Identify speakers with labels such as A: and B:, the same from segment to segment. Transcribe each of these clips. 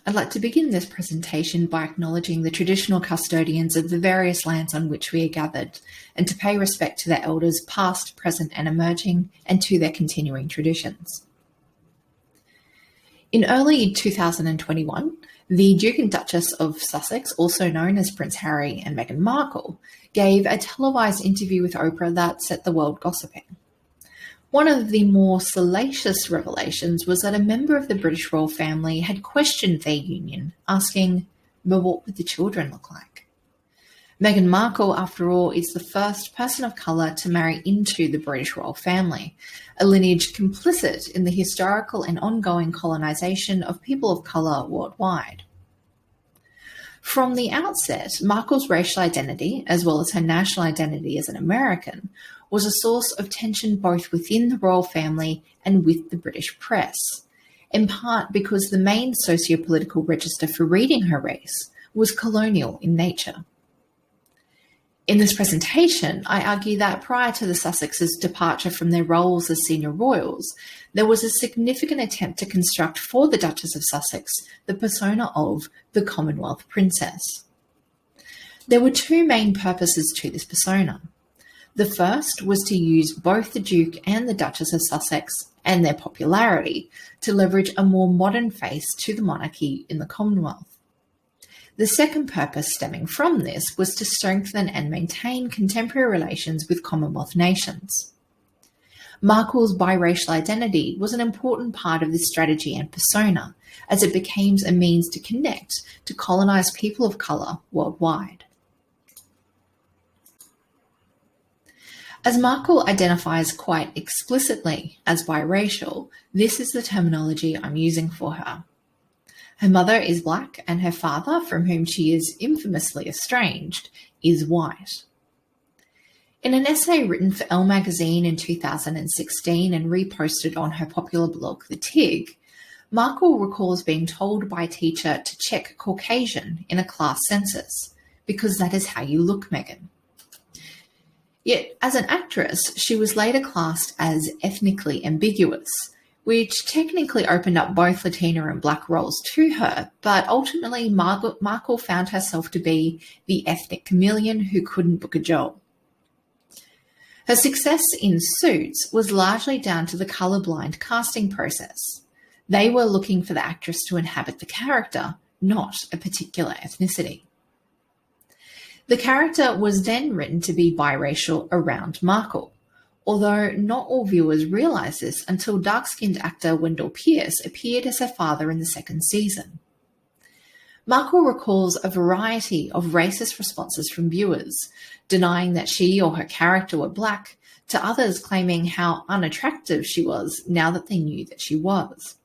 A: I'd like to begin this presentation by acknowledging the traditional custodians of the various lands on which we are gathered, and to pay respect to their elders past, present and emerging, and to their continuing traditions. In early 2021, the Duke and Duchess of Sussex, also known as Prince Harry and Meghan Markle, gave a televised interview with Oprah that set the world gossiping. One of the more salacious revelations was that a member of the British royal family had questioned their union, asking, "But what would the children look like?" Meghan Markle, after all, is the first person of colour to marry into the British royal family, a lineage complicit in the historical and ongoing colonisation of people of colour worldwide. From the outset, Markle's racial identity, as well as her national identity as an American, was a source of tension both within the royal family and with the British press, in part because the main socio-political register for reading her race was colonial in nature. In this presentation, I argue that prior to the Sussexes' departure from their roles as senior royals, there was a significant attempt to construct for the Duchess of Sussex the persona of the Commonwealth princess. There were two main purposes to this persona. The first was to use both the Duke and the Duchess of Sussex and their popularity to leverage a more modern face to the monarchy in the Commonwealth. The second purpose stemming from this was to strengthen and maintain contemporary relations with Commonwealth nations. Markle's biracial identity was an important part of this strategy and persona, as it became a means to connect to colonised people of colour worldwide. As Markle identifies quite explicitly as biracial, this is the terminology I'm using for her. Her mother is black and her father, from whom she is infamously estranged, is white. In an essay written for Elle magazine in 2016 and reposted on her popular blog, The Tig, Markle recalls being told by a teacher to check Caucasian in a class census, because that is how you look, Meghan. Yet, as an actress, she was later classed as ethnically ambiguous, which technically opened up both Latina and black roles to her, but ultimately Markle found herself to be the ethnic chameleon who couldn't book a job. Her success in Suits was largely down to the colourblind casting process. They were looking for the actress to inhabit the character, not a particular ethnicity. The character was then written to be biracial around Markle, although not all viewers realised this until dark-skinned actor Wendell Pierce appeared as her father in the second season. Markle recalls a variety of racist responses from viewers, denying that she or her character were black, to others claiming how unattractive she was now that they knew that she was.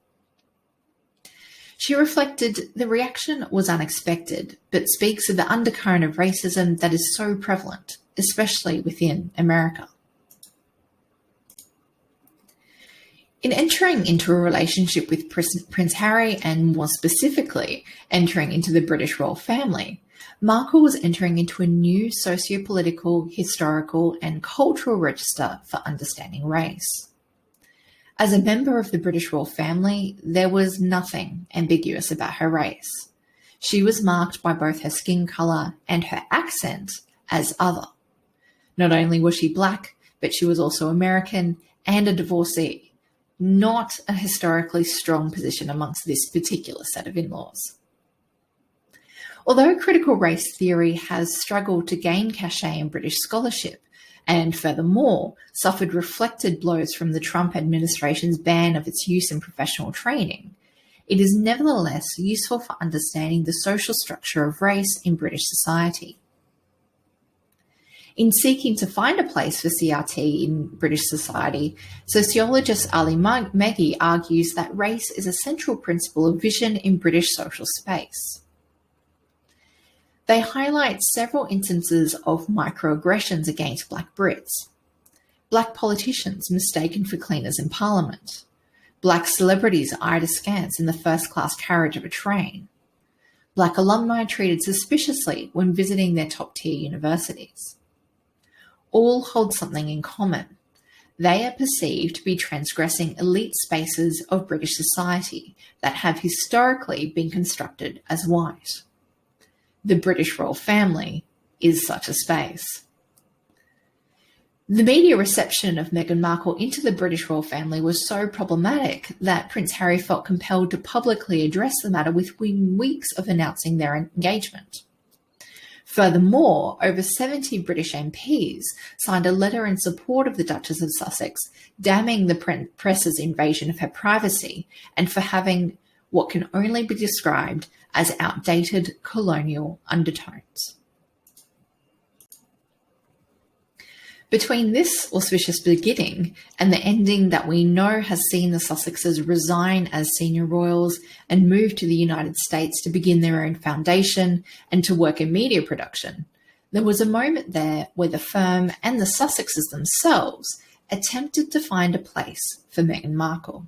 A: She reflected, the reaction was unexpected, but speaks of the undercurrent of racism that is so prevalent, especially within America. In entering into a relationship with Prince Harry, and more specifically, entering into the British royal family, Markle was entering into a new socio-political, historical, and cultural register for understanding race. As a member of the British royal family, there was nothing ambiguous about her race. She was marked by both her skin colour and her accent as other. Not only was she black, but she was also American and a divorcee, not a historically strong position amongst this particular set of in-laws. Although critical race theory has struggled to gain cachet in British scholarship, and furthermore, suffered reflected blows from the Trump administration's ban of its use in professional training, it is nevertheless useful for understanding the social structure of race in British society. In seeking to find a place for CRT in British society, sociologist Ali Meghi argues that race is a central principle of vision in British social space. They highlight several instances of microaggressions against Black Brits. Black politicians mistaken for cleaners in Parliament. Black celebrities eyed askance in the first-class carriage of a train. Black alumni treated suspiciously when visiting their top-tier universities. All hold something in common. They are perceived to be transgressing elite spaces of British society that have historically been constructed as white. The British royal family is such a space. The media reception of Meghan Markle into the British royal family was so problematic that Prince Harry felt compelled to publicly address the matter within weeks of announcing their engagement. Furthermore, over 70 British MPs signed a letter in support of the Duchess of Sussex, damning the press's invasion of her privacy and for having what can only be described as outdated colonial undertones. Between this auspicious beginning and the ending that we know has seen the Sussexes resign as senior royals and move to the United States to begin their own foundation and to work in media production, there was a moment there where the firm and the Sussexes themselves attempted to find a place for Meghan Markle.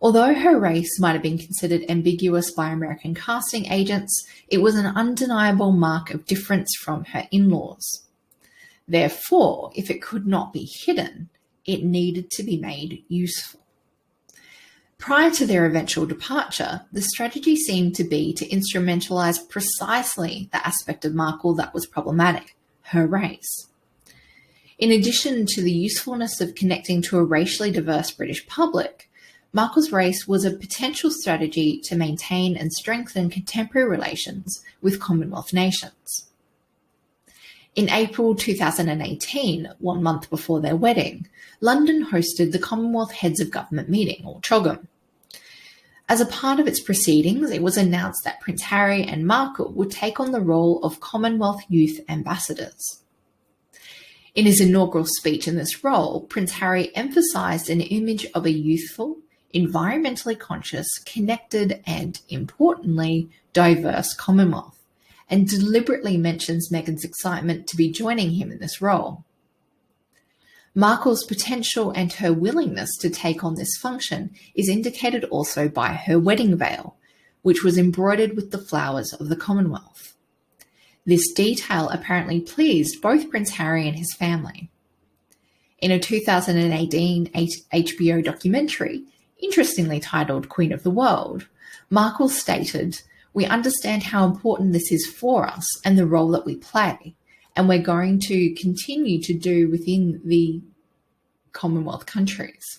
A: Although her race might have been considered ambiguous by American casting agents, it was an undeniable mark of difference from her in-laws. Therefore, if it could not be hidden, it needed to be made useful. Prior to their eventual departure, the strategy seemed to be to instrumentalise precisely the aspect of Markle that was problematic, her race. In addition to the usefulness of connecting to a racially diverse British public, Markle's race was a potential strategy to maintain and strengthen contemporary relations with Commonwealth nations. In April 2018, 1 month before their wedding, London hosted the Commonwealth Heads of Government meeting, or CHOGM. As a part of its proceedings, it was announced that Prince Harry and Markle would take on the role of Commonwealth Youth Ambassadors. In his inaugural speech in this role, Prince Harry emphasised an image of a youthful, environmentally conscious, connected and, importantly, diverse Commonwealth, and deliberately mentions Meghan's excitement to be joining him in this role. Markle's potential and her willingness to take on this function is indicated also by her wedding veil, which was embroidered with the flowers of the Commonwealth. This detail apparently pleased both Prince Harry and his family. In a 2018 HBO documentary, interestingly titled Queen of the World, Markle stated, "We understand how important this is for us and the role that we play, and we're going to continue to do within the Commonwealth countries."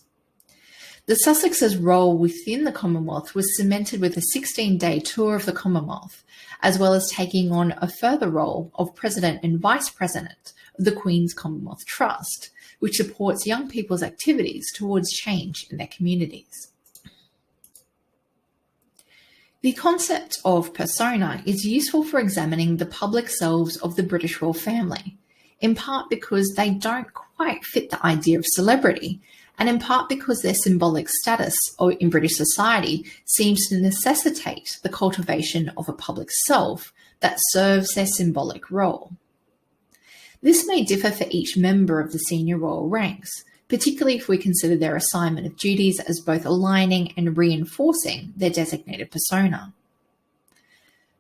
A: The Sussexes' role within the Commonwealth was cemented with a 16-day tour of the Commonwealth, as well as taking on a further role of President and Vice President of the Queen's Commonwealth Trust, which supports young people's activities towards change in their communities. The concept of persona is useful for examining the public selves of the British royal family, in part because they don't quite fit the idea of celebrity, and in part because their symbolic status in British society seems to necessitate the cultivation of a public self that serves their symbolic role. This may differ for each member of the senior royal ranks, particularly if we consider their assignment of duties as both aligning and reinforcing their designated persona.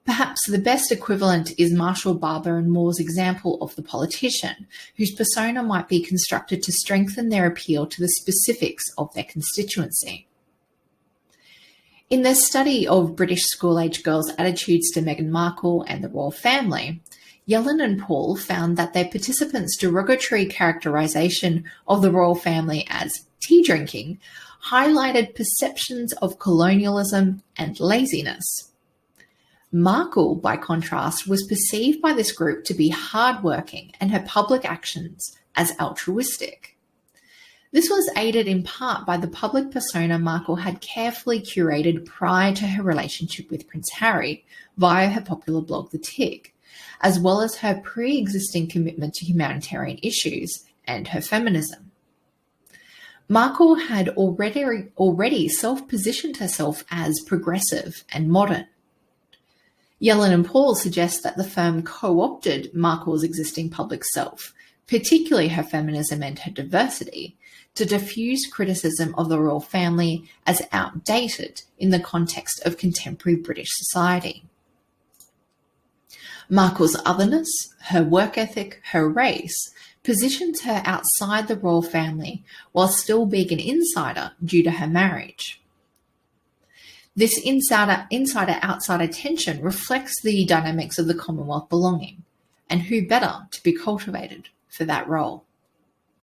A: Perhaps the best equivalent is Marshall, Barber and Moore's example of the politician, whose persona might be constructed to strengthen their appeal to the specifics of their constituency. In their study of British school-age girls' attitudes to Meghan Markle and the royal family, Yellen and Paul found that their participants' derogatory characterization of the royal family as tea drinking highlighted perceptions of colonialism and laziness. Markle, by contrast, was perceived by this group to be hardworking and her public actions as altruistic. This was aided in part by the public persona Markle had carefully curated prior to her relationship with Prince Harry via her popular blog The Tick, as well as her pre-existing commitment to humanitarian issues and her feminism. Markle had already self-positioned herself as progressive and modern. Yellen and Paul suggest that the firm co-opted Markle's existing public self, particularly her feminism and her diversity, to diffuse criticism of the royal family as outdated in the context of contemporary British society. Markle's otherness, her work ethic, her race positions her outside the royal family while still being an insider due to her marriage. This insider-outsider tension reflects the dynamics of the Commonwealth belonging, and who better to be cultivated for that role.